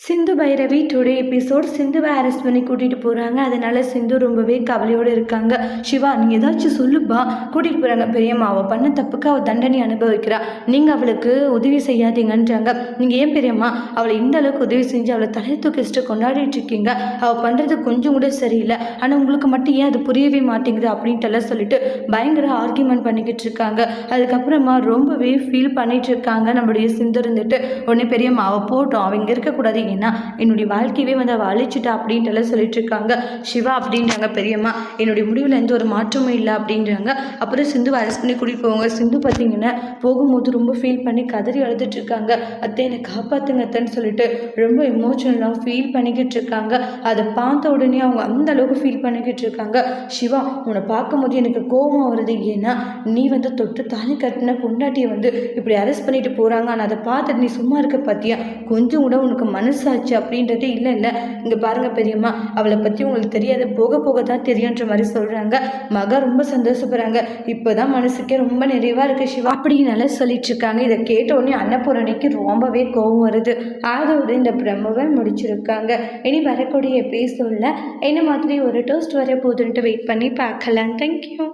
Sindhu Bhairavi today episode சிந்துவை arrest பண்ணி கூட்டிகிட்டு போகிறாங்க. அதனால சிந்து ரொம்பவே கவலையோடு இருக்காங்க. சிவா, நீ ஏதாச்சும் சொல்லுப்பா. கூட்டிகிட்டு போகிறாங்க. பெரியம்மா, அவள் பண்ண தப்புக்கு அவள் தண்டனை அனுபவிக்கிறா. நீங்கள் அவளுக்கு உதவி செய்யாதீங்கன்றாங்க. நீங்கள் ஏன் பெரியம்மா அவளை இந்த அளவுக்கு உதவி செஞ்சு அவளை தலை தூக்கிட்டு கொண்டாடிட்டு இருக்கீங்க? அவள் பண்ணுறது கொஞ்சம் கூட சரியில்லை. ஆனால் உங்களுக்கு மட்டும் ஏன் அது புரியவே மாட்டேங்குது அப்படின்ட்டுலாம் சொல்லிட்டு பயங்கர ஆர்கியூமெண்ட் பண்ணிக்கிட்டு இருக்காங்க. அதுக்கப்புறமா ரொம்பவே ஃபீல் பண்ணிட்டு இருக்காங்க நம்மளுடைய சிந்து இருந்துட்டு. உடனே பெரியம்மா, அவள் போட்டோம், அவள் இங்கே இருக்கக்கூடாது, ஏன்னா என்னுடைய வாழ்க்கையவே வந்து அவள் அழிச்சிட்டா அப்படின்ட்டு சொல்லிட்டு இருக்காங்க. சிவா அப்படின்றாங்க பெரியம்மா, என்னுடைய முடிவில் எந்த ஒரு மாற்றமும் இல்லை அப்படின்றாங்க. அப்புறம் சிந்துவை அரெஸ்ட் பண்ணி கூட்டிகிட்டு போவாங்க. சிந்து பார்த்தீங்கன்னா போகும்போது ரொம்ப ஃபீல் பண்ணி கதறி அழுதுட்டு இருக்காங்க. அத்தை, என்னை காப்பாற்றுங்க அத்தைன்னு சொல்லிட்டு ரொம்ப எமோஷனலாக ஃபீல் பண்ணிக்கிட்டு இருக்காங்க. அதை பார்த்த உடனே அவங்க அந்த அளவுக்கு ஃபீல் பண்ணிக்கிட்டு இருக்காங்க. சிவா, உன்னை பார்க்கும்போது எனக்கு கோபம் வருது. ஏன்னா நீ வந்து தொட்டு தாலி கட்டின பொண்டாட்டியை வந்து இப்படி அரெஸ்ட் பண்ணிட்டு போகிறாங்க. ஆனால் அதை பார்த்துட்டு நீ சும்மா இருக்க பார்த்தியா? கொஞ்சம் கூட உனக்கு மனசாச்சு அப்படின்றதே இல்லை. இங்கே பாருங்க பெரியம்மா, அவளை பற்றி உங்களுக்கு தெரியாது, போக போக தான் தெரியுன்ற மாதிரி சொல்கிறாங்க. மகா ரொம்ப சந்தோஷப்படுறாங்க. இப்போதான் மனசுக்கே ரொம்ப நிறைவாக இருக்குது சிவா அப்படின்னு சொல்லிட்டு இருக்காங்க. இதை கேட்ட உடனே அன்னபூரணிக்கு ரொம்பவே கோபம் வருது. அதோடு இந்த பிரம்மவை முடிச்சிருக்காங்க. இனி வரக்கூடிய எபிசோடில் என்ன மாதிரி ஒரு டோஸ்ட் வர போதுன்ட்டு வெயிட் பண்ணி பார்க்கலாம். தேங்க்யூ.